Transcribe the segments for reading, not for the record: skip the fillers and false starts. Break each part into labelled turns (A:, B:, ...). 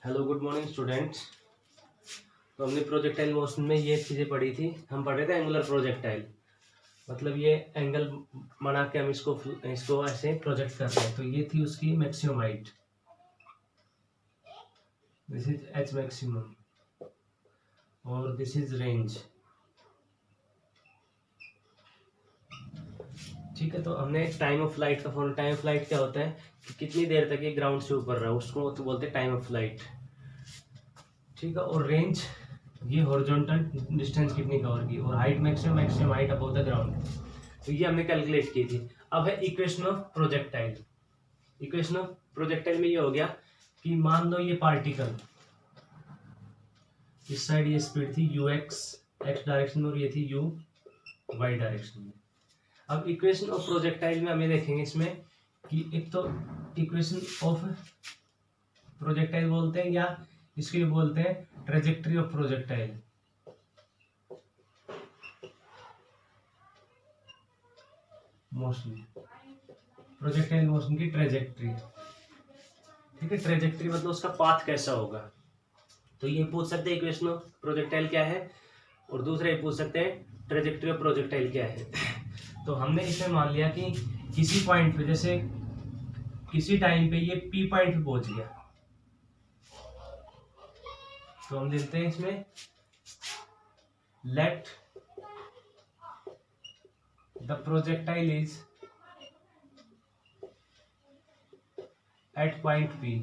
A: Hello good morning students. तो हमने projectile motion में ये चीज़ें पढ़ी थी। हम पढ़ रहे थे एंगुलर प्रोजेक्टाइल, मतलब ये एंगल बना के हम इसको ऐसे प्रोजेक्ट करते हैं। तो ये थी उसकी maximum height, this is H maximum और दिस इज रेंज। ठीक है, तो हमने टाइम ऑफ फ्लाइट का फॉर्मूला, टाइम ऑफ फ्लाइट क्या होता है कि कितनी देर तक ये ग्राउंड से ऊपर रहा, उसको तो बोलते हैं टाइम ऑफ फ्लाइट। ठीक है, और रेंज ये हॉरिजॉन्टल डिस्टेंस कितनी कवर की, और height maximum height above the ground. तो ये हमने कैलकुलेट की थी। अब है equation of projectile. Equation of projectile में ये हो गया कि मान लो ये पार्टिकल, इस साइड ये स्पीड थी यू एक्स डायरेक्शन में और ये थी यू वाई डायरेक्शन में। अब इक्वेशन ऑफ प्रोजेक्टाइल में हम ये देखेंगे इसमें कि एक तो इक्वेशन ऑफ प्रोजेक्टाइल बोलते हैं, या इसको ये बोलते हैं trajectory of projectile. Motion, projectile motion की ट्रेजेक्ट्री। ठीक है, ट्रेजेक्ट्री मतलब उसका पाथ कैसा होगा। तो ये पूछ सकते हैं इक्वेशन ऑफ प्रोजेक्टाइल क्या है, और दूसरा ये पूछ सकते हैं ट्रेजेक्ट्री ऑफ प्रोजेक्टाइल क्या है। तो हमने इसमें मान लिया कि किसी पॉइंट पे, जैसे किसी टाइम पे ये पी पॉइंट पे पहुंच गया, तो हम लिखते हैं इसमें let the projectile is at point P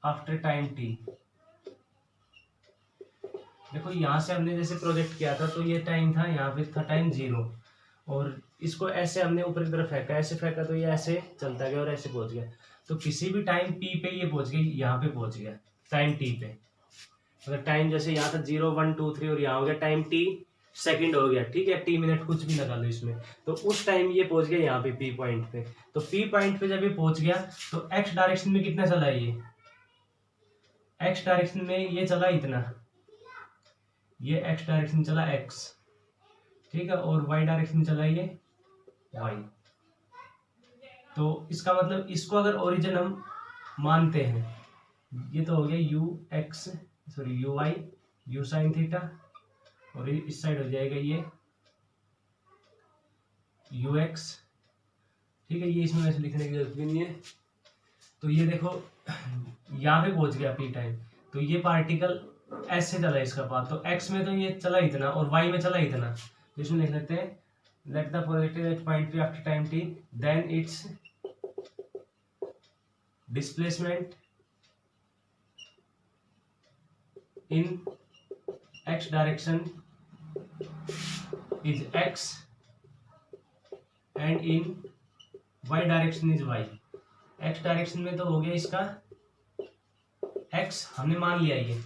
A: after time T। देखो यहां से हमने जैसे प्रोजेक्ट किया था तो ये टाइम था, यहाँ पे था टाइम 0, और इसको ऐसे हमने ऊपर की तरफ फेंका, ऐसे फेंका तो ये ऐसे चलता गया और ऐसे पहुंच गया। तो किसी भी टाइम P पे ये पहुंच गया, यहाँ पे पहुंच गया टाइम T पे। अगर टाइम जैसे यहाँ था 0 1 2 3 और यहाँ हो गया टाइम T सेकंड हो गया, ठीक है, T मिनट कुछ भी लगा लो इसमें, तो उस टाइम ये पहुंच गया यहाँ पे P पॉइंट पे। तो P पॉइंट पे जब ये पहुंच गया तो X डायरेक्शन में कितना चला ये, X डायरेक्शन में ये चला इतना, ये X डायरेक्शन चला X, ठीक है, और Y डायरेक्शन चला ये Y। तो इसका मतलब इसको अगर ओरिजिन हम मानते हैं, ये तो हो गया you why you sine theta, और इस साइड हो जाएगा ये यू एक्स। ठीक है, ये इसमें वैसे लिखने की जरूरत भी नहीं है। तो ये देखो यहाँ पे पहुंच गया पी टाइम, तो ये पार्टिकल ऐसे चला इसका पाथ, तो एक्स में तो ये चला इतना और वाई में चला इतना, तो इसमें लिख लेते हैं let the projectile at point P after time T then its displacement in x direction is x and in y direction is y। x direction में तो हो गया इसका x, हमने मान लिया ये,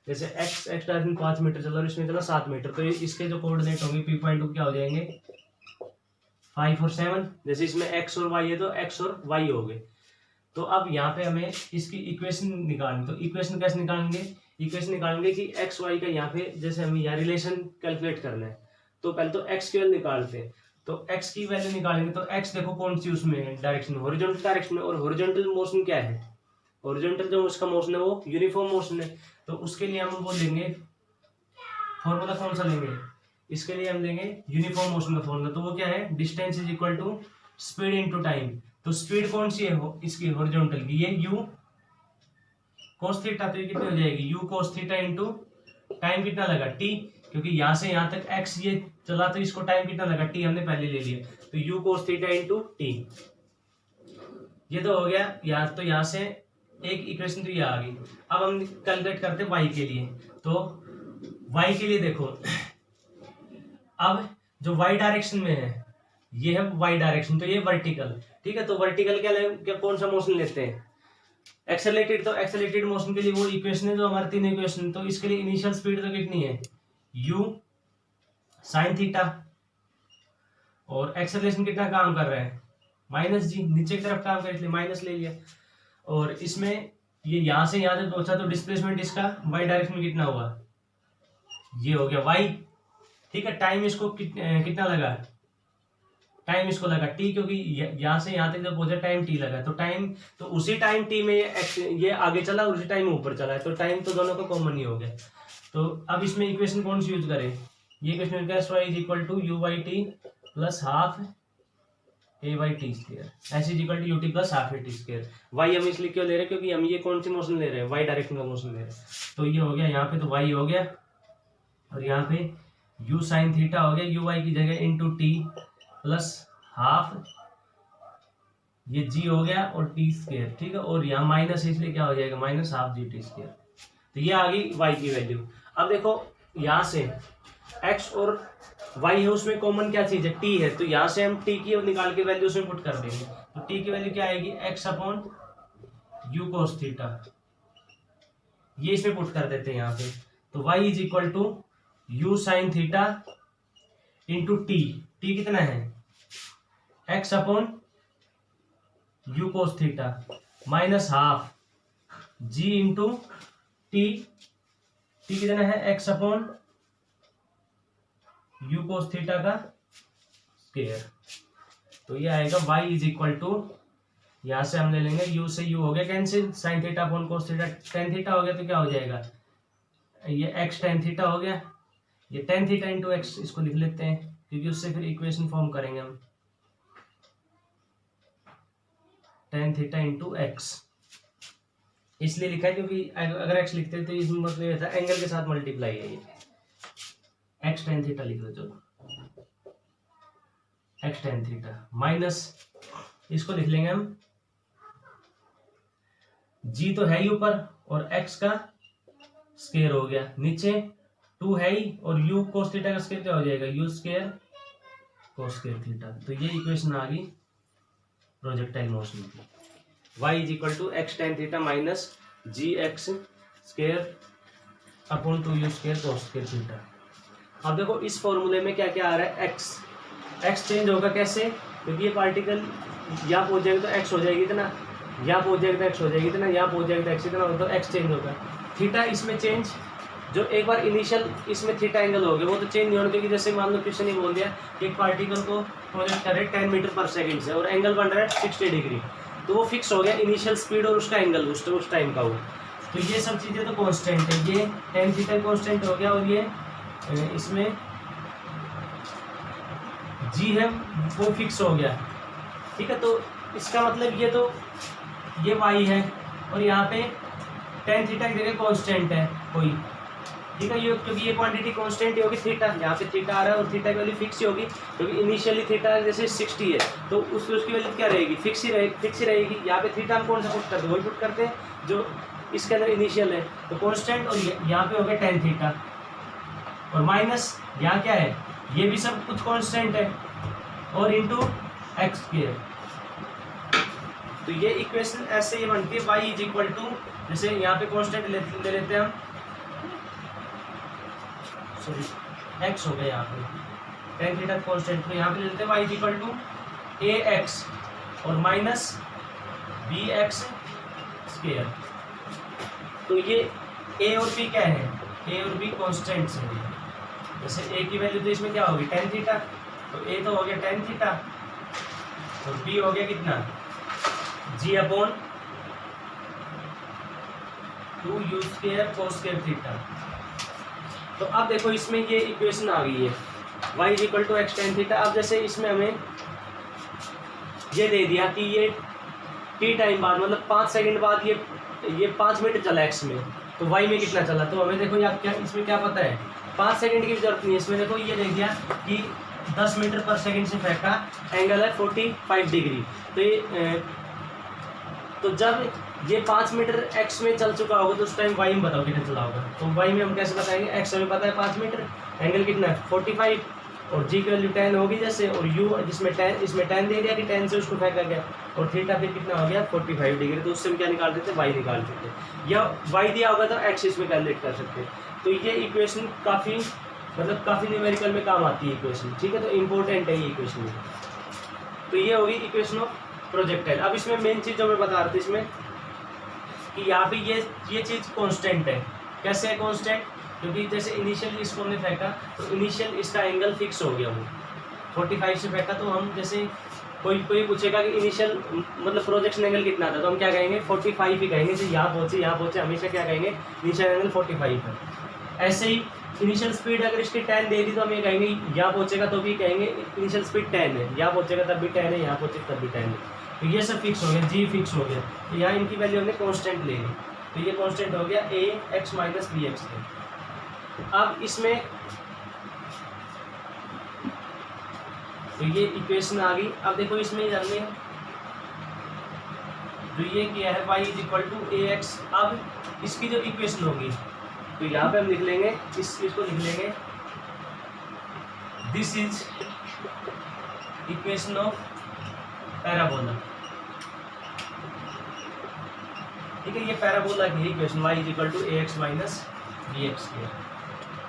A: जैसे x डायरेक्शन 5 मीटर चला और इसमें चला 7 मीटर, तो इसके जो कोऑर्डिनेट होंगे P पॉइंट क्या हो जाएंगे 5 और 7। जैसे इसमें x और y है तो x और y हो गए। तो अब यहाँ पे हमें इसकी इक्वेशन निकालनी, तो इक्वेशन कैसे निकालेंगे, इक्वेशन निकालेंगे कि एक्स वाई का यहाँ पे जैसे हमें यहाँ रिलेशन कैलकुलेट करना है, तो पहले तो एक्स की वैल्यू निकालते हैं। तो एक्स की वैल्यू निकालेंगे तो एक्स देखो कौन सी उसमें है डायरेक्शन, हॉरिजॉन्टल डायरेक्शन में, और हॉरिजॉन्टल मोशन क्या है, हॉरिजॉन्टल जो उसका मोशन है वो यूनिफॉर्म मोशन है। तो उसके लिए हम वो लेंगे फॉर्मूला, कौन सा लेंगे, इसके लिए हम लेंगे यूनिफॉर्म मोशन का फॉर्मूला। तो वो क्या है, distance is equal to speed into time. तो स्पीड कौन सी है इसकी हॉरिजॉन्टल की, ये u cos थीटा, तो ये कितनी हो जाएगी u cos theta into time कितना लगा t, क्योंकि यहां से यहां तक x ये चला तो इसको टाइम कितना लगा t हमने पहले ले लिया, तो u cos theta into t। ये तो हो गया यार, तो यहां से एक इक्वेशन तो ये आ गई। अब हम कैलकुलेट करते हैं y के लिए। तो y के लिए देखो, अब जो y डायरेक्शन में है ये है y डायरेक्शन, तो ये वर्टिकल, ठीक है। तो वर्टिकल क्या कौन सा मोशन लेते हैं, एक्सेलरेटेड। तो एक्सेलरेटेड मोशन के लिए वो इक्वेशन है जो हमारे 3 इक्वेशन, तो इसके लिए इनिशियल स्पीड तो कितनी है u साइन थीटा, और एक्सेलरेशन कितना काम कर रहा है -g, नीचे की तरफ काम कर इसलिए माइनस ले लिया, और इसमें ये यहां से यहां तक पहुंचा तो डिस्प्लेसमेंट इसका y डायरेक्शन में कितना हुआ, ये हो गया y, ठीक है। टाइम इसको कितना लगा टाइम इसको लगा टी, क्योंकि यहाँ से यहाँ तक जब पहुंचा टाइम टी लगा, तो टाइम तो उसी टाइम टी में ये आगे चला और उसी टाइम ऊपर चला है, तो टाइम तो दोनों का कॉमन ही हो गया। तो अब इसमें इक्वेशन कौन सी यूज करें, ये equation S Y is equal to U by T plus half A by T square, S is equal to U T plus half A T square. Why हम इसलिए क्यों ले रहे हैं, क्योंकि हम ये कौन सी मोशन ले रहे हैं, वाई डायरेक्शन का मोशन ले रहे हैं। तो ये हो गया यहाँ पे, तो वाई हो गया, और यहाँ पे यू साइन थीटा हो गया, यू वाई की जगह इंटू टी प्लस हाफ ये जी हो गया और टी स्क्वायर, ठीक है, और यहाँ माइनस है इसलिए क्या हो जाएगा, minus half G T square. तो ये आ गई वाई की वैल्यू। अब देखो यहाँ से एक्स और वाई है, उसमें कॉमन क्या चीज है, टी है, तो यहाँ से हम टी की निकाल के वैल्यू उसमें पुट कर देंगे। तो टी की वैल्यू क्या आएगी, X upon U cos theta, ये इसमें पुट कर देते हैं यहाँ पे। तो Y is equal to U sine theta into T, T कितना है X upon U cos theta minus half G into T, T कितना है X upon U cos theta का स्क्वायर। तो ये आएगा y इज इक्वल टू, यहां से हम ले लेंगे u से u हो गया cancel, sine theta upon cos theta, tan theta हो गया तो क्या हो जाएगा, ये x टेन थीटा हो गया, ये टेन थीटा इंटू एक्स इसको लिख लेते हैं, क्योंकि उससे फिर इक्वेशन फॉर्म करेंगे हम, टेन थीटा इंटू एक्स इसलिए लिखा है क्योंकि अगर x लिखते तो इसमें मतलब ये था एंगल के साथ मल्टीप्लाई है, ये एक्स टेन थीटा लिख लो, चलो एक्स टेन थीटा माइनस इसको लिख लेंगे हम, जी तो है ही ऊपर और एक्स का स्क्वायर हो गया, नीचे टू है ही और यू कोस थीटा का स्क्वायर क्या हो जाएगा, U square cos square theta. तो ये इक्वेशन आ गई प्रोजेक्टाइल मोशन की, y is equal to X tan theta minus G X square upon two U square cos square theta. अब देखो इस फॉर्मूले में क्या क्या आ रहा है, x चेंज होगा कैसे, क्योंकि ये पार्टिकल यहाँ पहुंच जाएगा तो x हो जाएगी इतना, यहाँ पहुंच जाएगा तो x हो जाएगी इतना, यहाँ पहुंच जाएगा तो x इतना होगा, तो x चेंज होगा। थीटा इसमें चेंज, जो एक बार इनिशियल इसमें थीटा एंगल हो गया वो तो चेंज नहीं होना, क्योंकि जैसे मान लो क्वेश्चन ही बोल दिया कि एक पार्टिकल को प्रोजेक्ट कर रहे 10 मीटर पर सेकंड से और एंगल बन रहा है 60 डिग्री, तो वो फिक्स हो गया इनिशियल स्पीड और उसका एंगल उस टाइम का वो। तो ये सब चीज़ें तो कॉन्स्टेंट है, ये टेन थीटा कॉन्स्टेंट हो गया, और ये इसमें जी है वो फिक्स हो गया, ठीक है। तो इसका मतलब ये तो ये वाई है और यहाँ पे टेन थीटा की जगह कॉन्स्टेंट है कोई, ठीक है, ये क्योंकि ये क्वांटिटी कांस्टेंट ही होगी, थीटा यहाँ पे थीटा आ रहा है और थीटा की वैल्यू फिक्स ही होगी, क्योंकि इनिशियली थीटा जैसे 60 है तो उसकी वैल्यू क्या रहेगी, फिक्स ही रहेगी। यहाँ पे थीटा हम कौन सा पुट करते हैं, वही पुट करते हैं जो इसके अंदर इनिशियल है, तो कांस्टेंट, और यहाँ पे हो गया टेन थीटा और माइनस यहाँ क्या है, ये भी सब कुछ कांस्टेंट है और इंटू एक्स स्क्वायर। तो ये इक्वेशन ऐसे ये बनती है, y इज इक्वल टू, जैसे यहाँ पे कांस्टेंट ले लेते हैं हम, सॉरी x हो गया यहाँ पे टेन थीटा कांस्टेंट, तो यहाँ पे ले लेते हैं y is equal to A X और माइनस बी एक्स स्क्वायर। तो ये a और b क्या है, a और b कांस्टेंट्स हैं, जैसे a की वैल्यू तो इसमें क्या होगी टेन थीटा, तो a तो हो गया टेन थीटा और b हो गया कितना g upon two U square cos square theta. तो अब देखो इसमें ये इक्वेशन आ गई है y is equal to X tan theta. अब जैसे इसमें हमें ये दे दिया कि ये टी टाइम बाद मतलब 5 सेकंड बाद ये 5 मिनट चला x में, तो y में कितना चला, तो हमें देखो यार क्या इसमें क्या पता है, 5 सेकंड की जरूरत नहीं है इसमें। देखो ये दे दिया कि 10 मीटर पर सेकंड से फेंका, एंगल है 45 डिग्री, तो ये तो जब ये 5 मीटर x में चल चुका होगा तो उस टाइम y में बताओ कितना चला होगा। तो y में हम कैसे बताएंगे, x हमें पता है 5 मीटर, एंगल कितना है 45 और g की वैल्यू 10 होगी जैसे, और u जिसमें 10 इसमें 10 दे दिया कि 10 से उसको फेंका गया, और थीटा फिर कितना हो गया 45 डिग्री, तो उससे हम क्या निकाल देते हैं y निकाल देते हैं, या y दिया होगा तो x इसमें कैलकुलेट कर सकते हैं। तो ये इक्वेशन काफ़ी न्यूमेरिकल में काम आती है इक्वेशन, ठीक है, तो इम्पोर्टेंट है ये इक्वेशन। तो ये होगी इक्वेशन ऑफ प्रोजेक्टाइल। अब इसमें मेन चीज़ जो मैं बता रहा था इसमें कि यहाँ पे ये चीज़ कांस्टेंट है। कैसे है कांस्टेंट, क्योंकि जैसे इनिशियली इसको हमने फेंका तो इनिशियल इसका एंगल फिक्स हो गया वो, 45 से फेंका तो हम जैसे कोई पूछेगा कि इनिशियल मतलब प्रोजेक्शन एंगल कितना था, तो हम क्या कहेंगे 45 ही कहेंगे। जैसे यहाँ पहुँचे हमेशा क्या कहेंगे, इनिशियल एंगल 45 है। ऐसे ही इनिशियल स्पीड अगर इसकी 10 दे दी तो हम ये कहेंगे यहाँ पहुँचेगा तो भी कहेंगे इनिशियल स्पीड 10 है, यहाँ पहुँचेगा तब भी 10 है, यहाँ पहुँचेगा तब भी 10 है। तो ये सब फिक्स हो गया, जी फिक्स हो गया। तो यहाँ इनकी वैल्यू हमने कॉन्स्टेंट ले ली, तो ये कॉन्स्टेंट हो गया ए एक्स माइनस बी एक्स। अब इसमें तो ये इक्वेशन आ गई। अब देखो इसमें जानने तो ये क्या है, y is equal to A X. अब इसकी जो इक्वेशन होगी तो यहाँ पे हम लिख लेंगे, इसको लिख लेंगे this is equation of parabola. ठीक है, ये पैराबोला की equation y is equal to A X minus B X की।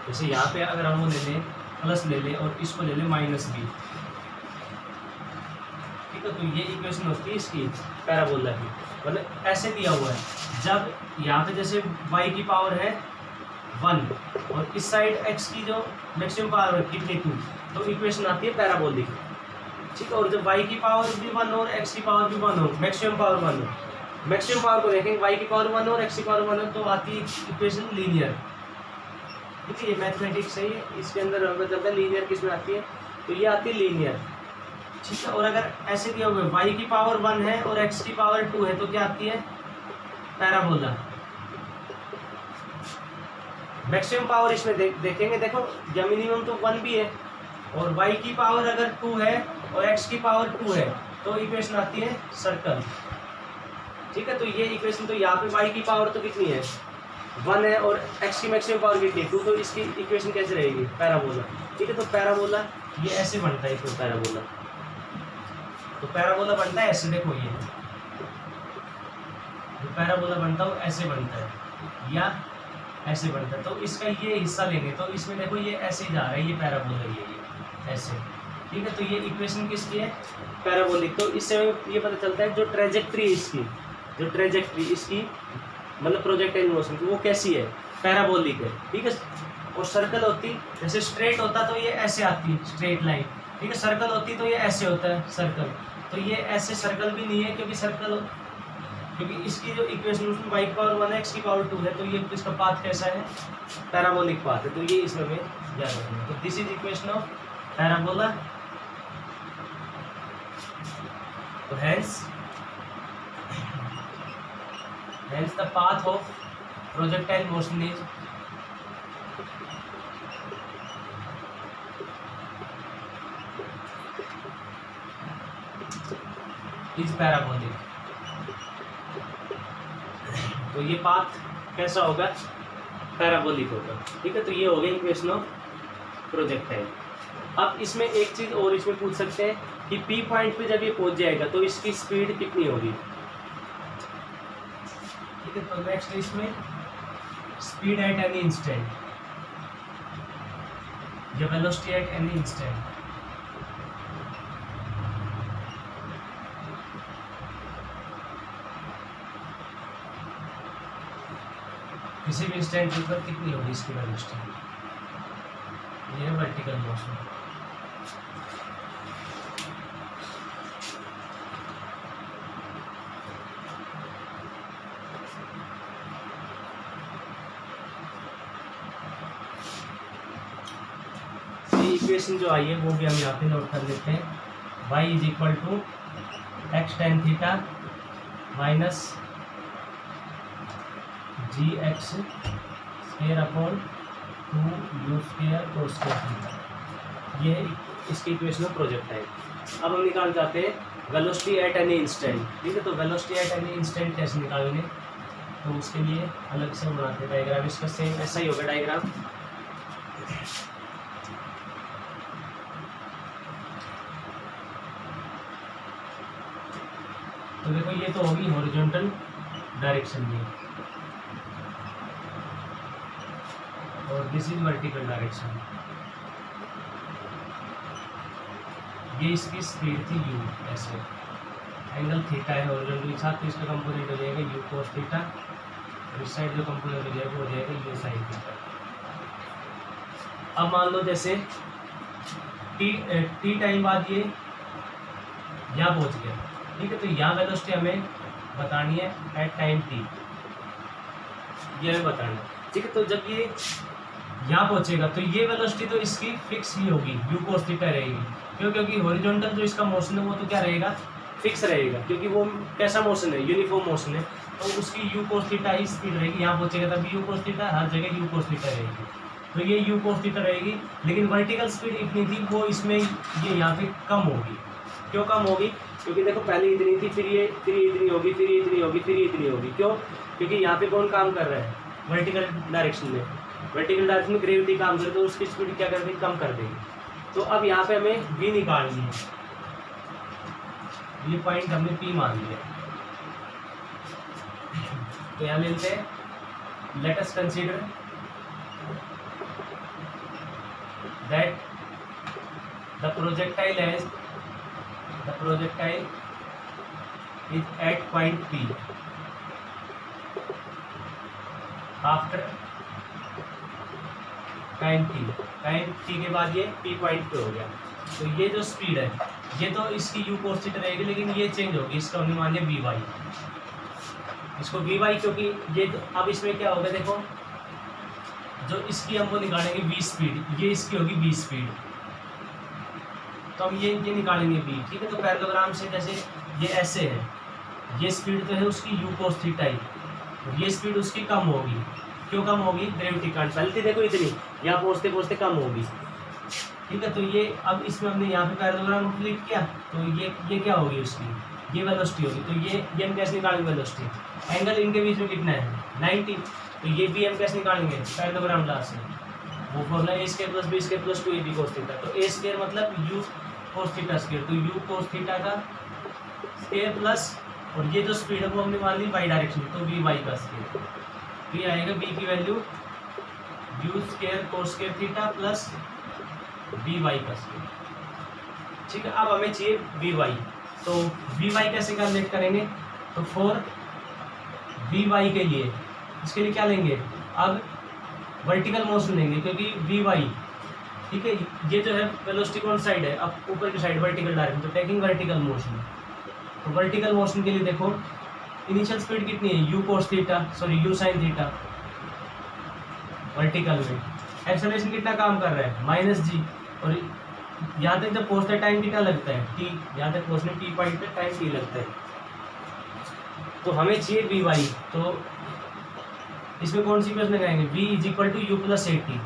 A: जैसे यहाँ पे अगर हम वो ले लें प्लस ले लें और इसको ले लें माइनस बी, ठीक है, तो ये इक्वेशन होती है इसकी पैराबोला की। मतलब ऐसे दिया हुआ है, जब यहाँ पे जैसे y की पावर है 1 और इस साइड x की जो मैक्सिमम पावर है कितनी 2, तो इक्वेशन आती है पैराबोलिक। ठीक है, और जब y की पावर भी 1 और x की पावर भी 1 हो, मैक्सिमम पावर 1 हो, मैक्सिमम पावर को देखेंगे y की पावर 1 और x की पावर 1 हो, तो आती है इक्वेशन लीनियर। ठीक है, ये मैथमेटिक्स है, ये इसके अंदर मतलब है लीनियर किस में आती है, तो ये आती है लीनियर। ठीक है, और अगर ऐसे दिया हुआ है y की पावर 1 है और x की पावर 2 है, तो क्या आती है पैराबोला। मैक्सिमम पावर इसमें देखेंगे, देखो या मिनिमम तो 1 भी है, और y की पावर अगर 2 है और x की पावर 2 है, तो इक्वेशन आती है सर्कल। ठीक है, तो ये इक्वेशन, तो यहाँ पे y की पावर तो कितनी है 1 है और x की मैक्सिमम पावर कितनी है 2, तो इसकी इक्वेशन कैसे रहेगी पैराबोला। ठीक है, तो पैराबोला ये ऐसे बनता है, इसमें पैराबोला, तो पैराबोला बनता है ऐसे। देखो ये जो पैराबोला बनता है वो ऐसे बनता है या ऐसे बनता है, तो इसका ये हिस्सा लेंगे तो इसमें देखो ये ऐसे ही जा रहा है, ये पैराबोला ये ऐसे। ठीक है, तो ये इक्वेशन किसकी है पैराबोलिक। तो इससे ये पता चलता है जो ट्रेजेक्ट्री इसकी, जो ट्रेजेक्ट्री इसकी मतलब प्रोजेक्टाइल मोशन की, वो कैसी है पैराबोलिक है। ठीक है, और सर्कल होती जैसे स्ट्रेट होता तो ये ऐसे आती स्ट्रेट लाइन, ठीक है, सर्कल होती तो ये ऐसे होता है सर्कल, तो ये ऐसे सर्कल भी नहीं है क्योंकि इसकी जो इक्वेशन y की पावर 1 है x की पावर 2 है, तो ये इसका पाथ कैसा है पैराबोलिक पाथ है, तो ये इसमें मैं याद रखूंगा। तो this is equation of parabola. तो hence the path of projectile motion is parabolic. तो ये पाथ कैसा होगा पैराबोलिक होगा। ठीक है, तो ये हो गया इक्वेशन ऑफ प्रोजेक्टाइल। अब इसमें एक चीज और इसमें पूछ सकते हैं कि P पॉइंट पे जब ये पहुंच जाएगा तो इसकी स्पीड कितनी होगी। ठीक है, तो नेक्स्ट इसमें स्पीड एट एनी इंस्टेंट या वेलोसिटी एट एनी इंस्टेंट। किसी भी इंस्टेंट पर कितनी होगी इसकी वेलोसिटी, ये है वर्टिकल मोशन। ये इक्वेशन जो आई है वो भी हम यहाँ पे नोट कर लेते हैं। y is equal to X tan theta minus G X square upon 2 u square cos square theta. ये इसकी इक्वेशन ऑफ प्रोजेक्टाइल। अब हम निकाल जाते हैं वेलोसिटी एट एनी इंस्टेंट। ठीक है, तो वेलोसिटी एट एनी इंस्टेंट कैसे निकालेंगे, तो उसके लिए अलग से बनाते हैं डायग्राम। इसका सेम ऐसा ही होगा डायग्राम। तो देखो ये तो होगी हॉरिजॉन्टल डायरेक्शन में और दिस इज वर्टिकल डायरेक्शन। ये इसकी स्पीड थी u, ऐसे एंगल थीटा है हॉरिजॉन्टल के साथ, तो इसका कंपोनेंट हो जाएगा u cos थीटा और इस साइड जो कंपोनेंट हो जाएगा वो हो जाएगा u sin थीटा। अब मान लो जैसे टी टाइम बाद ये यहाँ पहुँच गया, ठीक है। तो यहाँ वेलोसिटी हमें बतानी है एट टाइम टी, ये हमें बताना है, ठीक है। तो जब ये यहाँ पहुँचेगा तो ये वेलोसिटी तो इसकी फिक्स ही होगी, यू कोस थीटा रहेगी। क्यों? क्योंकि हॉरिजॉन्टल जो इसका मोशन है वो तो क्या रहेगा, फिक्स रहेगा, क्योंकि वो कैसा मोशन है, यूनिफॉर्म मोशन है। तो उसकी you cos theta he speed रहेगी, यहाँ पहुँचेगा तब यू कोस थीटा, हर जगह यू कोस थीटा रहेगी। तो ये यू कोस थीटा रहेगी, लेकिन वर्टिकल स्पीड इतनी थी, वो इसमें ये यहाँ पे कम होगी। क्यों कम होगी? क्योंकि देखो पहले इतनी थी, फिर ये इतनी होगी, फिर इतनी होगी, फिर इतनी होगी। क्यों? क्योंकि यहाँ पे कौन काम कर रहा है, वर्टिकल डायरेक्शन में। वर्टिकल डायरेक्शन में ग्रेविटी काम करे तो उसकी स्पीड क्या कर देगी, कम कर देगी। तो अब यहाँ पे हमें v निकालनी है, ये पॉइंट हमने p मान लिया। तो यहाँ मिलते हैं, let us consider that the projectile is at point P after time t के बाद ये P पॉइंट पे हो गया। तो ये जो स्पीड है ये तो इसकी u cos थीटा रहेगी, लेकिन ये चेंज होगी, इसका हमने मान लिया vy, इसको vy, क्योंकि ये अब इसमें क्या होगा, देखो जो इसकी हम वो निकालेंगे v स्पीड, ये इसकी होगी v स्पीड, तो हम ये निकालेंगे v, ठीक है। तो पैरेललोग्राम से जैसे ये ऐसे है, ये स्पीड तो है उसकी u cos थीटा ही, ये स्पीड उसकी कम होगी। क्यों कम होगी? ग्रेविटी कांस्टेंट देखो इतनी, यहाँ पहुँचते पहुँचते कम होगी, ठीक है। तो ये अब इसमें हमने यहाँ पे पैरेललोग्राम कंप्लीट किया, तो ये क्या होगी उसकी, ये वेलोसिटी होगी। तो ये हम कैसे निकालेंगे वेलोसिटी, एंगल इनके बीच में कितना है 90, तो ये भी हम कैसे निकालेंगे पैरेललोग्राम लॉ से, वो formula a square plus b square plus 2ab cos theta. तो a स्क्वायर मतलब u cos थीटा स्क्वायर, तो u cos थीटा का स्क्वायर प्लस, और ये जो स्पीड है वो हमने मान ली y डायरेक्शन, तो vy का स्क्वायर, तो ये आएगा b की value u square cos square theta plus vy का स्क्वायर, ठीक है। अब हमें चाहिए vy, तो vy कैसे कैलकुलेट करेंगे, तो फॉर vy के लिए, इसके लिए क्या लेंगे, अब वर्टिकल मोशन लेंगे, क्योंकि vy, ठीक है, ये जो है वेलोसिटी कौन साइड है, अब ऊपर की साइड वर्टिकल डायरेक्शन, तो टेकिंग वर्टिकल मोशन। तो वर्टिकल मोशन के लिए देखो इनिशियल स्पीड कितनी है, u cos theta, sorry u sin theta vertical में। एक्सेलरेशन कितना काम कर रहा है, -g, और यहाँ तक जब पहुँचता है टाइम कितना लगता है t, यहाँ तक पहुँचने t पॉइंट पे टाइम t लगता है। तो हमें चाहिए vy, तो इसमें कौन सी इक्वेशन लगाएंगे, v is equal to u plus 80,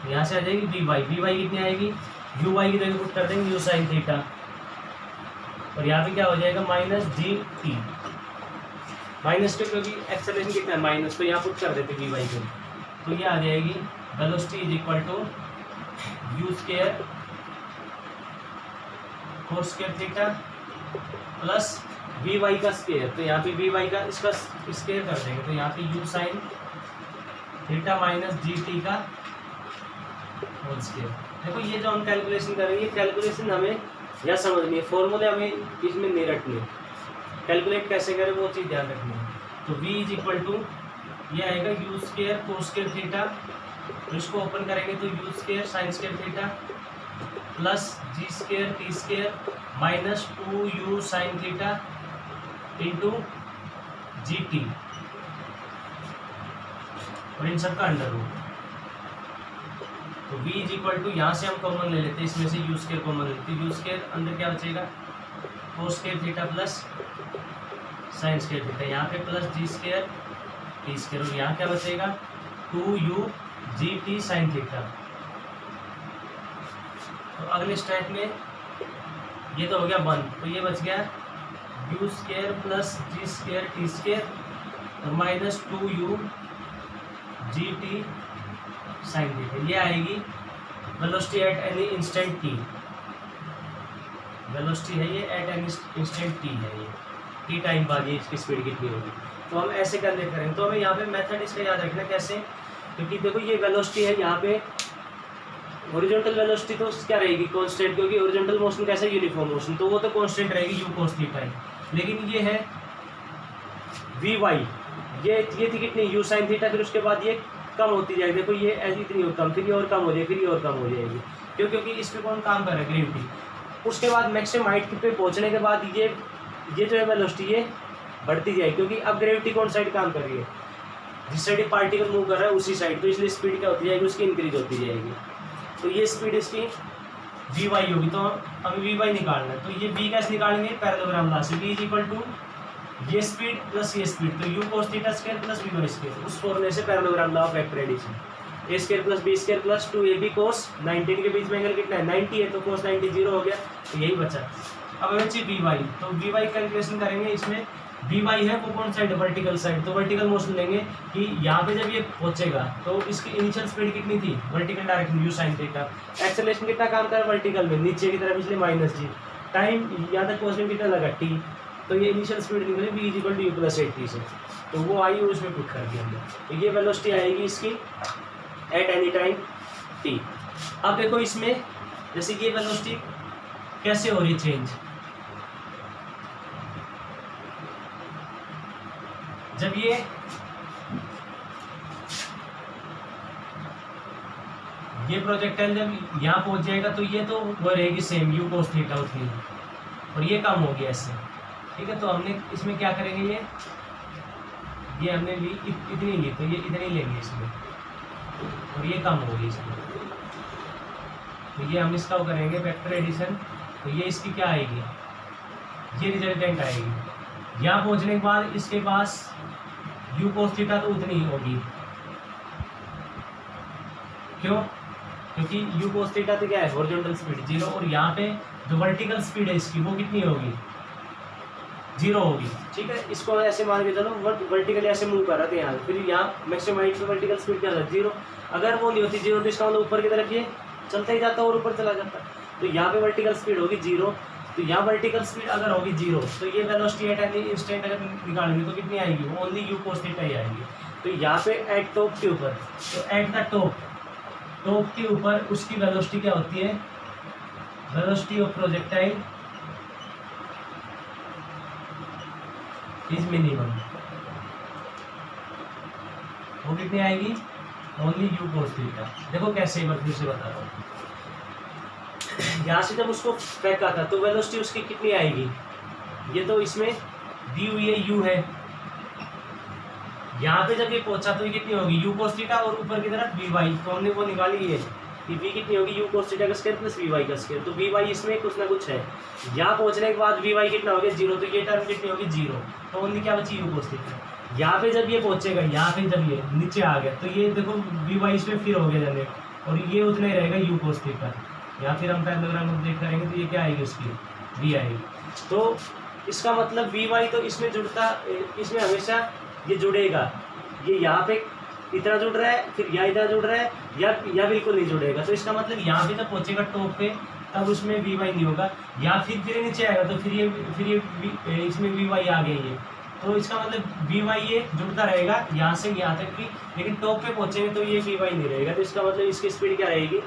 A: यहाँ से आ जाएगी vy कितनी आएगी, uy की जगह पुट कर देंगे u sin थीटा, और यहाँ पे क्या हो जाएगा -gt, माइनस के, क्योंकि एक्सेलरेशन कितना है माइनस, तो यहाँ पुट कर देते vy को, तो ये आ जाएगी velocity is equal to u square cos square theta plus vy का स्क्वायर, तो यहाँ पे vy का इसका स्क्वायर कर देंगे, तो यहाँ पे u sin theta minus gt का होल स्क्वायर। देखो ये जो हम कैलकुलेशन करेंगे, कैलकुलेशन हमें यह समझनी है, फॉर्मूले हमें इसमें नहीं रखनी है, कैलकुलेट कैसे करें वो चीज़ ध्यान रखनी है। तो v इज इक्वल टू ये आएगा u square cos square theta, तो इसको ओपन करेंगे तो u square sin square theta plus g square t square minus 2u sin theta into gt, और इन सबका अंडर रूट। तो v इज इक्वल टू, यहाँ से हम कॉमन ले लेते हैं, इसमें से u स्क्वायर कॉमन लेते हैं, u स्क्वायर अंदर क्या बचेगा cos square theta plus sin square theta, यहाँ पे plus g square t square, और यहाँ क्या बचेगा 2u gt sin थीटा। तो अगले स्टेप में ये तो हो गया 1, तो ये बच गया u square plus g square t square और minus 2u gt sin theta. ये आएगी velocity at any instant t, velocity है ये एट एनी इंस्टेंट t है, ये t टाइम बाद ये इसकी स्पीड कितनी होगी। तो हम ऐसे कैलकुलेट करेंगे, तो हमें यहाँ पे मेथड इसका याद रखना कैसे, क्योंकि देखो ये वेलोसिटी है, यहाँ पे हॉरिजॉन्टल वेलोसिटी तो क्या रहेगी कांस्टेंट, क्योंकि हॉरिजॉन्टल मोशन कैसे यूनिफॉर्म मोशन, तो वो तो कांस्टेंट रहेगी u cos थीटा है, लेकिन ये है vy, ये थी कितनी u sin थीटा, फिर उसके बाद ये कम होती जाएगी। देखो ये ऐसी इतनी कम, फिर ये और कम हो जाएगी, फिर ये और कम हो जाएगी। क्यों? क्योंकि इस पर कौन काम कर रहा है? ग्रेविटी। उसके बाद मैक्सिमम हाइट पे पहुंचने के बाद ये जो है वेलोसिटी ये बढ़ती जाएगी, क्योंकि अब ग्रेविटी कौन साइड काम कर रही है? जिस साइड पार्टिकल मूव कर रहा है उसी साइड, तो इसलिए स्पीड क्या होती जाएगी? उसकी इंक्रीज होती जाएगी। तो ये स्पीड इसकी वी वाई होगी। तो हमें वी वाई निकालना है, तो ये वी कैसे निकालेंगे? पैरेललोग्राम ला से, वी इज इक्वल टू ये स्पीड प्लस ये स्पीड, तो U cos theta square plus V Y square, उस फॉर्मूले से parallelogram law of vector addition, A square plus B square plus 2ab cos 90 के बीच में एंगल कितना है? 90 है, तो cos 90 0 हो गया, तो यही बचा। अब हमें चाहिए वी वाई, तो वी वाई कैलकुलेशन करेंगे। इसमें वी वाई है वो कौन साइड? Vertical side. तो वर्टिकल मोशन लेंगे कि यहाँ पे जब ये पहुंचेगा तो इसकी इनिशियल स्पीड कितनी थी? Vertical direction you sine theta. Acceleration कितना काम कर रहा है? वर्टिकल में नीचे की तरफ, इसलिए माइनस जी। टाइम यहाँ तक पहुँचने में कितना लगा? टी। तो ये इनिशियल स्पीड निकली v is equal to U plus 80 से, तो वो आई उसमें पुट कर दिया हमने। तो ये वेलोसिटी आएगी इसकी एट एनी टाइम t। अब देखो इसमें जैसे ये वेलोसिटी कैसे हो रही है चेंज? जब ये प्रोजेक्टाइल जब यहाँ पहुंच जाएगा तो ये तो वो रहेगी सेम यू cos थीटा उतनी, और ये कम हो गया इससे, ठीक है। तो हमने इसमें क्या करेंगे? ये हमने ली इतनी ली, तो ये इतनी लेंगे इसमें, और ये कम होगी इसमें। तो ये हम इसका वो करेंगे वेक्टर एडिशन, तो ये इसकी क्या आएगी? ये रिजल्टेंट आएगी। यहाँ पहुँचने के बाद इसके पास यू cos थीटा तो उतनी ही होगी। क्यों? क्योंकि यू cos थीटा तो क्या है? हॉरिजॉन्टल स्पीड 0, और यहाँ पे जो वर्टिकल स्पीड है इसकी वो कितनी होगी? 0 होगी, ठीक है। इसको ऐसे मान के चलो वर्टिकल ऐसे मूव कर रहा था यहाँ, फिर यहाँ मैक्सिमम हाइट पे वर्टिकल स्पीड क्या था? 0। अगर वो नहीं होती 0 तो इसका मतलब ऊपर की तरफ ये चलता ही जाता और ऊपर चला जाता। तो यहाँ पे वर्टिकल स्पीड होगी 0, तो यहाँ वर्टिकल स्पीड अगर होगी 0 तो ये वेलोसिटी एट एनी इंस्टेंट अगर निकालेंगे तो कितनी आएगी? ओनली यू cos थीटा ही आएगी। तो यहाँ पे एट टॉप के ऊपर, तो एट द टॉप के ऊपर उसकी वेलोसिटी क्या होती है? Velocity of projectile is minimum. वो कितनी आएगी? Only you cos theta. देखो कैसे, मैं फिर से बता रहा हूँ। यहाँ से जब उसको फेंका था तो वेलोसिटी उसकी कितनी आएगी? ये तो इसमें दी हुई है यू है, यहाँ पे जब ये पहुंचा तो ये कितनी होगी? यू cos थीटा, और ऊपर की तरफ वी वाई, तो हमने वो निकाली है कि वी कितनी होगी? यू cos थीटा का स्क्वायर प्लस वी वाई का स्क्वायर, तो वी वाई इसमें कुछ ना कुछ है। यहाँ पहुंचने के बाद वी वाई कितना हो गया? 0, तो ये टर्म कितनी होगी? 0, तो ओनली क्या बची? You cos theta. यहाँ पे जब ये पहुंचेगा, यहाँ पे जब ये नीचे आ गया तो ये देखो वी वाई इसमें फिर हो गया जनरेट, और ये उतना ही रहेगा यू cos थीटा। यहाँ फिर हम पैरेललोग्राम अपडेट करेंगे तो ये क्या आएगी? उसकी वी आएगी। तो इसका मतलब वी वाई तो इसमें जुड़ता, इसमें हमेशा ये जुड़ेगा। ये यहाँ पे इतना जुड़ रहा है, फिर यहाँ इतना जुड़ रहा है, या बिल्कुल नहीं जुड़ेगा। तो इसका मतलब यहाँ पे जब पहुँचेगा टॉप पे तब उसमें वी वाई नहीं होगा, या फिर नीचे आएगा तो फिर ये इसमें वी वाई आ गई है। तो इसका मतलब वी वाई ये जुड़ता रहेगा यहाँ से यहाँ तक भी, लेकिन टॉप पे पहुँचेंगे तो ये वी वाई नहीं रहेगा। तो इसका मतलब इसकी स्पीड क्या रहेगी?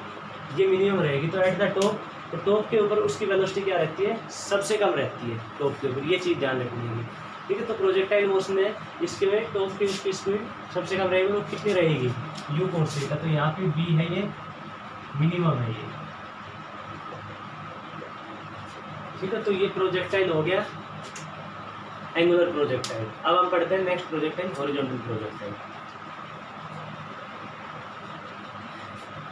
A: ये मिनिमम रहेगी। तो एट द टॉप, तो टॉप के ऊपर उसकी वेलोसिटी क्या रहती है? सबसे कम रहती है टॉप के ऊपर, ये चीज़ ध्यान रखनी है, ठीक है। तो प्रोजेक्टाइल मोशन है, इसके में टॉप की उसकी स्पीड सबसे कम रहेगी, वो कितनी रहेगी? You cos theta. तो यहाँ पे वी है, ये मिनिमम है ये, ठीक है। तो ये प्रोजेक्टाइल हो गया एंगुलर प्रोजेक्टाइल। अब हम पढ़ते हैं next projectile, horizontal projectile.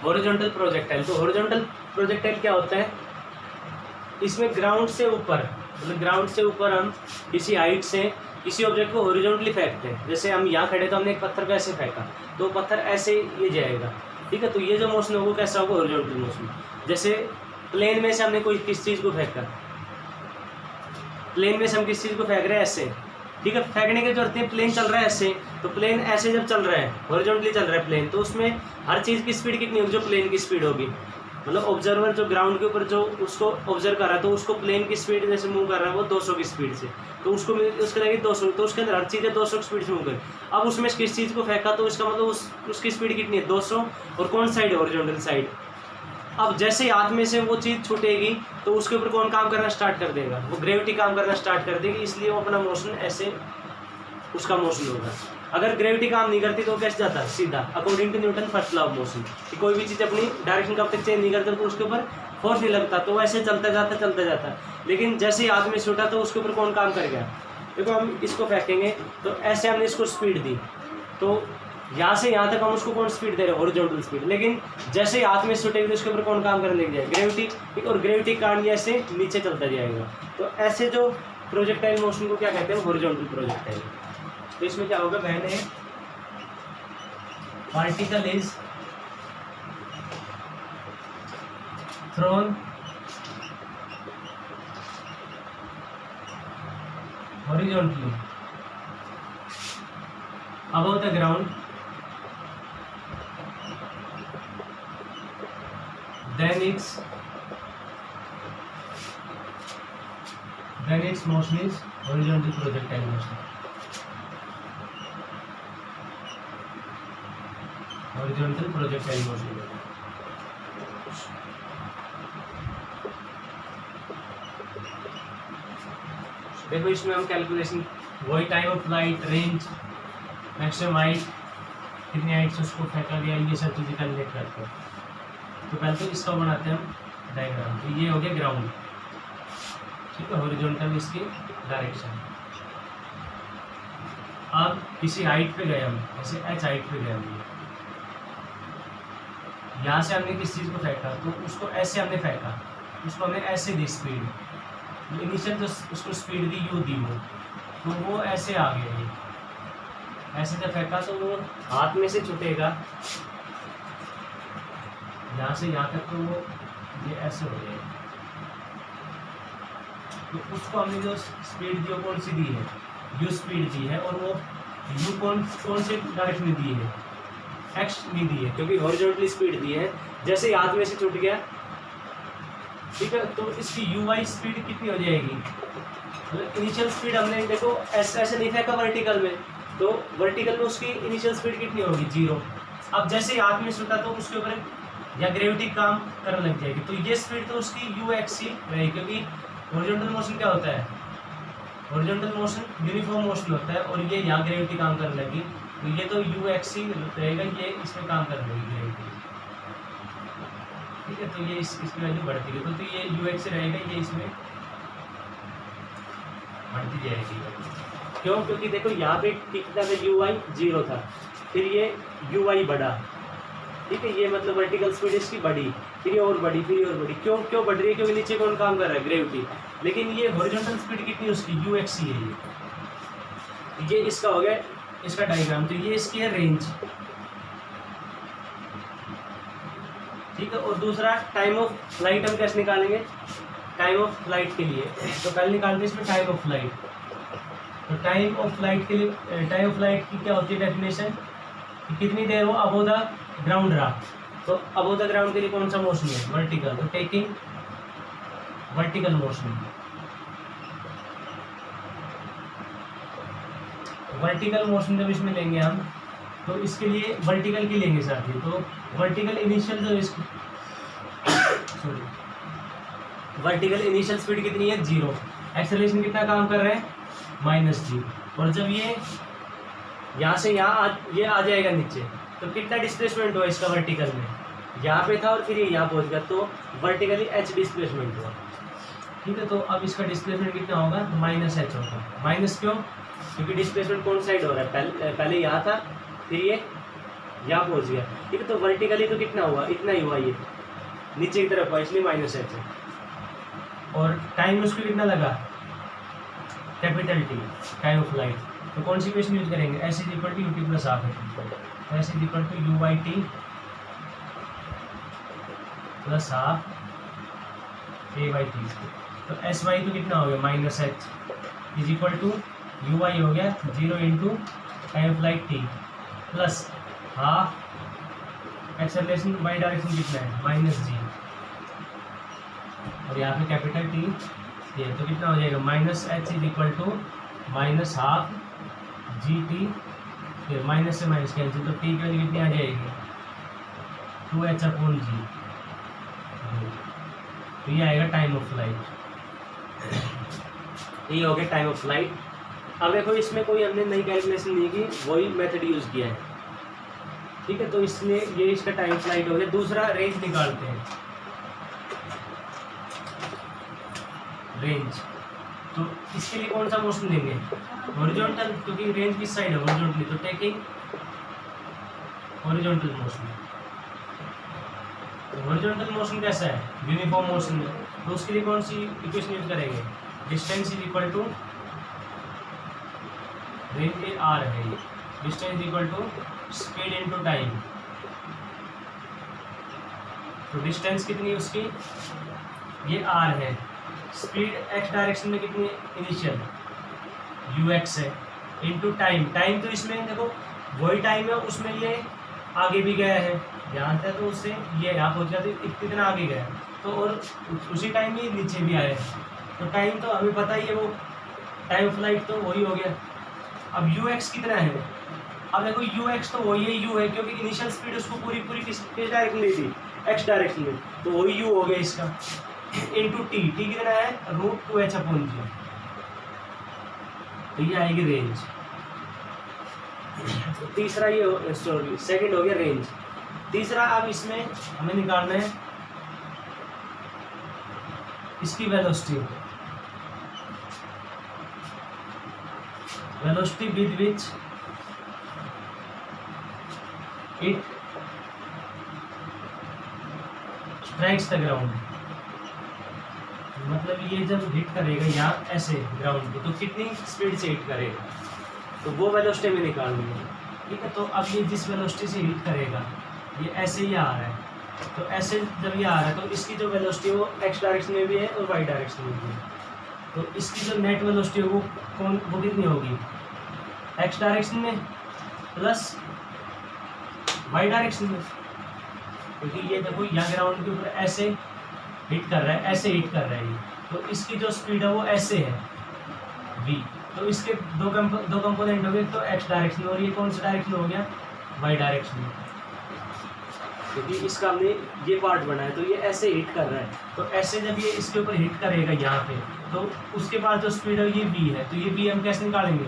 A: Horizontal projectile, तो हॉरिजॉन्टल प्रोजेक्टाइल क्या होता है? इसमें ग्राउंड से ऊपर, मतलब ग्राउंड से ऊपर हम किसी हाइट से किसी ऑब्जेक्ट को हॉरिजॉन्टली फेंकते हैं। जैसे हम यहाँ खड़े तो हमने एक पत्थर को ऐसे फेंका, तो पत्थर ऐसे ये जाएगा, ठीक है। तो ये जो मोशन होगा कैसा होगा? Horizontal motion. जैसे प्लेन में से हमने कोई किस चीज़ को फेंका, प्लेन में से हम किस चीज़ को फेंक रहे हैं? ऐसे, ठीक है। फेंकने की जरूरत है, प्लेन चल रहा है ऐसे, तो प्लेन ऐसे जब चल रहा है, हॉरिजॉन्टली चल रहा है प्लेन, तो उसमें हर चीज़ की स्पीड कितनी होगी? जो प्लेन की स्पीड होगी, मतलब ऑब्जर्वर जो ग्राउंड के ऊपर जो उसको ऑब्जर्व कर रहा है, तो उसको प्लेन की स्पीड जैसे मूव कर रहा है वो 200 की स्पीड से, तो उसको उसके लगे 200, तो उसके अंदर हर चीज़ें 200 की स्पीड से मूव कर। अब उसमें किस चीज़ को फेंका तो इसका मतलब उसकी स्पीड कितनी है? 200, और कौन साइड है? Horizontal side. अब जैसे ही हाथ में से वो चीज़ छूटेगी तो उसके ऊपर कौन काम करना स्टार्ट कर देगा? वो ग्रेविटी काम करना स्टार्ट कर देगी, इसलिए वो अपना मोशन ऐसे उसका मोशन होगा। अगर ग्रेविटी काम नहीं करती तो वो कैसे जाता, सीधा according to Newton first law of motion, कि कोई भी चीज़ अपनी डायरेक्शन कब तक चेंज नहीं करता तो उसके ऊपर फोर्स नहीं लगता, तो वैसे चलता जाता। लेकिन जैसे ही हाथ में छूटा तो उसके ऊपर कौन काम कर गया। देखो हम इसको फेंकेंगे तो ऐसे हमने इसको स्पीड दी, तो यहाँ से यहाँ तक हम उसको कौन स्पीड दे रहे हैं, हॉरिजॉन्टल स्पीड। लेकिन जैसे ही हाथ में छूटेगी तो उसके ऊपर कौन काम करने लग जाएगा, ग्रेविटी, और ग्रेविटी कारण ऐसे नीचे चलता जाएगा। तो ऐसे जो प्रोजेक्टाइल मोशन को क्या कहते हैं, हॉरिजॉन्टल प्रोजेक्टाइल। तो इसमें क्या होगा, मैंने particle is throne horizontally above the ground, then its motion is horizontal projectile motion. Horizontal projectile motion. देखो इसमें हम कैलकुलेशन वही time of light, range, maximum height, कितनी हाइट से उसको फेंका गया, ये सब चीज़ें कैलकुलेट करते हैं। तो पहले तो इसका बनाते हैं हम डायग्राम। तो ये हो गया ग्राउंड, ठीक है, हॉरिजॉन्टल इसकी डायरेक्शन। अब किसी हाइट पे गए हम, जैसे h हाइट पे गए हम, यहाँ से हमने किस चीज़ को फेंका, तो उसको ऐसे हमने फेंका, उसको हमने ऐसे दी स्पीड, इनिशियल जो उसको स्पीड दी यू दी वो, तो वो ऐसे आ गया, ये ऐसे जब फेंका तो वो हाथ में से छूटेगा यहाँ से यहाँ तक, तो वो ये ऐसे हो जाएगा। तो उसको हमने जो स्पीड दी वो कौन सी दी है, यू स्पीड दी है, और वो यू कौन से डायरेक्शन में दी है, एक्स नहीं दी है, क्योंकि हॉरिजॉन्टली स्पीड दी है। जैसे हाथ में से छूट गया, ठीक है, तो इसकी यू वाई स्पीड कितनी हो जाएगी, मतलब इनिशियल स्पीड हमने देखो ऐसे नहीं फेंका वर्टिकल में, तो वर्टिकल में उसकी इनिशियल स्पीड कितनी होगी, 0। अब जैसे ही हाथ में छूटा तो उसके ऊपर या ग्रेविटी काम करने लग जाएगी, तो ये स्पीड तो उसकी यू एक्स ही रहेगी, क्योंकि हॉरिजॉन्टल मोशन क्या होता है, हॉरिजॉन्टल मोशन यूनिफॉर्म मोशन होता है, और ये यहाँ ग्रेविटी काम करने लगी, तो ये तो यू एक्स ही रहेगा, ये इसमें काम करने लगी ग्रेविटी, ठीक है। तो ये इसकी वैल्यू बढ़ती है, तो ये यू एक्स रहेगा, ये इसमें बढ़ती जाएगी। क्यों, क्योंकि देखो यहाँ पे कितना था, यू वाई 0 था, फिर ये यू वाई बढ़ा, ठीक है, ये मतलब वर्टिकल स्पीड इसकी बढ़ी, फिर ये और बढ़ी, फिर ये और बढ़ी। क्यों बढ़ रही है, क्योंकि नीचे कौन काम कर रहा है, ग्रेविटी। लेकिन ये हॉरिजॉन्टल स्पीड कितनी है उसकी, यू एक्स ही है। ये इसका हो गया इसका डायग्राम। तो ये इसकी है रेंज, ठीक है। और दूसरा टाइम ऑफ फ्लाइट हम कैसे निकालेंगे, टाइम ऑफ फ्लाइट के लिए तो पहले निकालते हैं इसमें टाइम ऑफ फ्लाइट। तो टाइम ऑफ फ्लाइट के लिए, टाइम ऑफ फ्लाइट की क्या होती है डेफिनेशन, कि कितनी देर वो अबव द ग्राउंड रहा। तो अबव द ग्राउंड के लिए कौन सा मोशन है, वर्टिकल, तो taking vertical motion. Vertical motion जब इसमें लेंगे हम, तो इसके लिए वर्टिकल की लेंगे साथ ही। तो वर्टिकल इनिशियल जो इसकी वर्टिकल इनिशियल स्पीड कितनी है, 0। एक्सेलरेशन कितना काम कर रहा है, -g। और जब ये यहाँ से यहाँ ये आ जाएगा नीचे, तो कितना डिस्प्लेसमेंट हुआ इसका वर्टिकल में, यहाँ पे था और फिर ये यहाँ पहुँच गया, तो वर्टिकली h डिस्प्लेसमेंट हुआ, ठीक है। तो अब इसका डिस्प्लेसमेंट कितना होगा, तो -h होगा। माइनस क्यों, क्योंकि डिस्प्लेसमेंट कौन साइड हो रहा है, पहले यहाँ था, फिर ये यहाँ पहुँच गया, ठीक है। तो वर्टिकली तो कितना हुआ, इतना ही हुआ, ये नीचे की तरफ हुआ, इसलिए -h है। और टाइम उसको कितना लगा, capital T, time of light. तो कौन सी इक्वेशन यूज करेंगे, s = ut + ½ है, s = u/t + ½ a/t। तो sy तो कितना हो गया, -h = uy हो गया 0 × time of light t plus ½ acceleration y direction कितना है, -g, और यहाँ पे कैपिटल T ये, तो कितना हो जाएगा, -h = -½ gt, फिर माइनस से माइनस कैंसिल, तो t की वैल्यू कितनी आ जाएगी, 2h/g। तो ये आएगा टाइम ऑफ फ्लाइट। ये हो गया टाइम ऑफ फ्लाइट। अब देखो इसमें कोई हमने नई कैलकुलेशन नहीं की, वही मेथड यूज किया है, ठीक है। तो इसलिए ये इसका टाइम फ्लाइट हो गया। दूसरा रेंज निकालते हैं, रेंज। तो इसके लिए कौन सा मोशन देंगे, हॉरिजॉन्टल, क्योंकि रेंज किस साइड है, हॉरिजॉन्टली, तो टेकिंग हॉरिजॉन्टल मोशन। तो हॉरिजॉन्टल मोशन कैसा है, यूनिफॉर्म मोशन है, तो उसके लिए कौन सी इक्वेशन यूज करेंगे, distance is equal to range A R है, ये distance equal to speed into time. तो डिस्टेंस कितनी है उसकी, ये आर है, स्पीड एक्स डायरेक्शन में कितनी इनिशियल यू एक्स है, इनटू टाइम। टाइम तो इसमें देखो वही टाइम है, उसमें ये आगे भी गया है, यहाँ था तो उससे ये यहाँ पहुँच गया, तो कितना आगे गया, तो और उसी टाइम में नीचे भी आया। तो टाइम तो हमें पता ही है, वो टाइम फ्लाइट तो वही हो गया। अब यू एक्स कितना है, अब देखो यू एक्स तो वही है, यू है, क्योंकि इनिशियल स्पीड उसको पूरी पूरी किस डायरेक्शन ली थी, एक्स डायरेक्शन में, तो वही यू हो गया इसका, इंटू टी। टी कितना है, √2h/g। तो ये आएगी रेंज। तो तीसरा ये सॉरी सेकंड हो गया रेंज। तीसरा अब इसमें हमें निकालना है इसकी velocity, velocity with which it strikes the ground. मतलब ये जब हिट करेगा यहाँ ऐसे ग्राउंड को, तो कितनी स्पीड से हिट करेगा, तो वो वेलोसिटी में निकालनी है, ठीक है। तो अब ये जिस वेलोसिटी से हिट करेगा, ये ऐसे ही आ रहा है, तो ऐसे जब ये आ रहा है, तो इसकी जो वेलोसिटी है वो एक्स डायरेक्शन में भी है और वाई डायरेक्शन में भी है। तो इसकी जो नेट वेलोसिटी है वो कितनी होगी, एक्स डायरेक्शन में प्लस वाई डायरेक्शन में, क्योंकि ये देखो यहाँ ग्राउंड के ऊपर ऐसे हिट कर रहा है, ऐसे हिट कर रहा है ये, तो इसकी जो स्पीड है वो ऐसे है v। तो इसके दो कंपोनेंट हो गए, तो x डायरेक्शन, और ये कौन सा डायरेक्शन हो गया, y डायरेक्शन में, क्योंकि इसका हमने ये पार्ट बनाया, तो ये ऐसे हिट कर रहा है। तो ऐसे जब ये इसके ऊपर हिट करेगा यहाँ पे, तो उसके बाद जो स्पीड है ये v है, तो ये v हम कैसे निकालेंगे।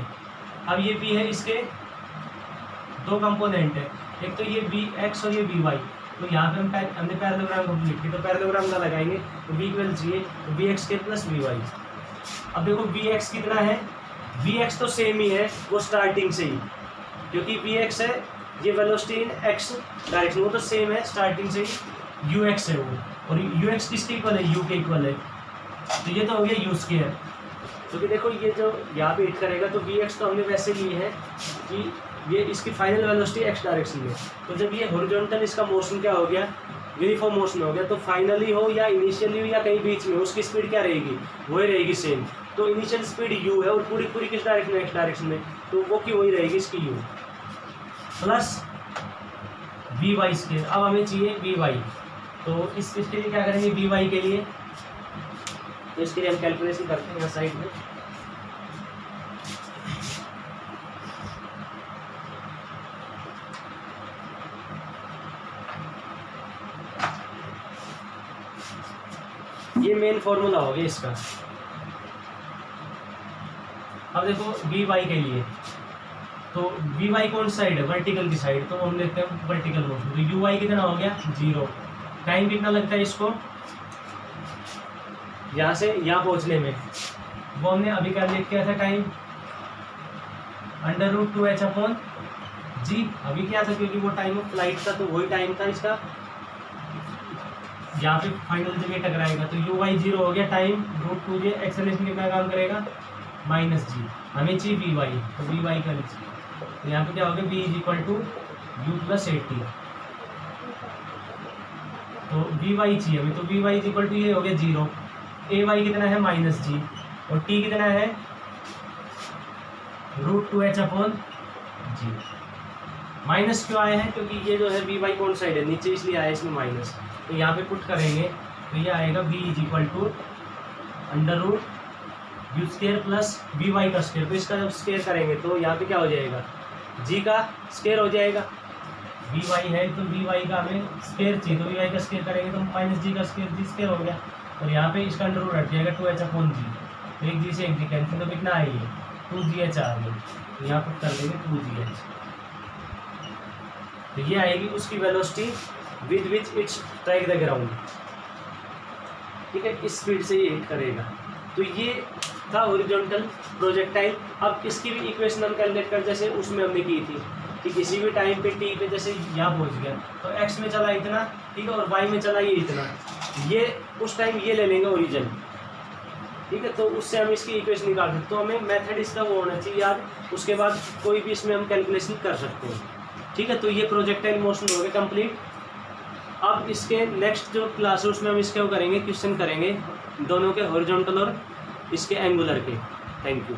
A: अब ये v है, इसके दो कंपोनेंट है, एक तो ये vx और ये vy। तो यहाँ पे हमने पैरेललोग्राम कंप्लीट की, तो पैरेललोग्राम का लगाएंगे, तो v इक्वल चाहिए vx के प्लस vy। अब देखो vx कितना है, vx तो सेम ही है वो स्टार्टिंग से ही, क्योंकि vx है ये वेलोसिटी इन x डायरेक्शन, वो तो सेम है स्टार्टिंग से ही, ux है वो, और ux किसके इक्वल है, u के इक्वल है, तो ये तो हो गया u स्क्वायर। क्योंकि देखो ये जो यहाँ पे हिट करेगा, तो vx तो हमने वैसे लिए है कि ये इसकी फाइनल वेलोसिटी एक्स डायरेक्शन में, तो जब ये हॉरिजॉन्टल इसका मोशन क्या हो गया, यूनिफॉर्म मोशन हो गया, तो फाइनली हो या इनिशियली हो या कहीं बीच में, उसकी स्पीड क्या रहेगी, वही रहेगी सेम। तो इनिशियल स्पीड u है और पूरी पूरी किस डायरेक्शन में, एक्स डायरेक्शन में, तो वो की वही रहेगी इसकी u प्लस vy स्क्वायर। अब हमें चाहिए vy, तो इसके लिए क्या करेंगे, vy के लिए, तो इसके लिए हम कैलकुलेशन करते हैं यहाँ साइड में। ये मेन फॉर्मूला हो गया इसका। अब देखो vy के लिए, तो vy कौन साइड है, वर्टिकल की साइड, तो हम देखते हैं वर्टिकल मोशन, तो uy कितना हो गया 0। टाइम कितना लगता है इसको यहाँ से यहाँ पहुँचने में, वो हमने अभी कैलकुलेट किया था टाइम, √2h/g अभी क्या था, क्योंकि वो टाइम ऑफ फ्लाइट था, तो वही टाइम था इसका, यहाँ पे फाइनल जगह टकराएगा, तो uy 0 हो गया, टाइम √2j, एक्सेलरेशन कितना काम करेगा -g, हमें चाहिए vy, तो vy का लीजिए, तो यहाँ पे क्या हो गया, v = u + 80, तो vy चाहिए हमें, तो vy = ये हो गया 0, ay कितना है -g, और t कितना है √2h/g। माइनस क्यों आया है, क्योंकि ये जो है vy कौन साइड है, नीचे, इसलिए आया इसमें माइनस। तो यहाँ पे पुट करेंगे, तो ये आएगा v = √u² प्लस vy का स्क्वायर। तो इसका जब स्क्वायर करेंगे तो यहाँ पे क्या हो जाएगा, g का स्क्वायर हो जाएगा, vy है तो vy का हमें स्क्वायर चाहिए, तो vy का स्क्वायर करेंगे तो -g का स्क्वायर, g स्क्वायर हो गया, और यहाँ पे इसका अंडर रूट हट जाएगा 2h/g, तो एक g से एक g कैंसिल, तो कितना है ये 2gh आ गई, तो यहाँ पर कर देंगे 2gh। तो ये आएगी उसकी velocity with which it's strike the ground, ठीक है, इस स्पीड से ये हिट करेगा। तो ये था हॉरिजॉन्टल प्रोजेक्टाइल। अब इसकी भी इक्वेशन हम कैलकुलेट कर, जैसे उसमें हमने की थी कि किसी भी टाइम पे टी पे जैसे यहाँ पहुँच गया तो एक्स में चला इतना, ठीक है, और वाई में चला ये इतना, ये उस टाइम ये ले लेंगे ओरिजिन, ठीक है। तो उससे हम इसकी इक्वेशन निकाल सकते, तो हमें मेथड इसका वो होना चाहिए याद, उसके बाद कोई भी इसमें हम कैलकुलेशन कर सकते हैं, ठीक है। तो ये प्रोजेक्टाइल मोशन हो गया कंप्लीट। अब इसके नेक्स्ट जो क्लास है उसमें हम इसके वो करेंगे, क्वेश्चन करेंगे दोनों के हॉरिजॉन्टल और इसके एंगुलर के। Thank you.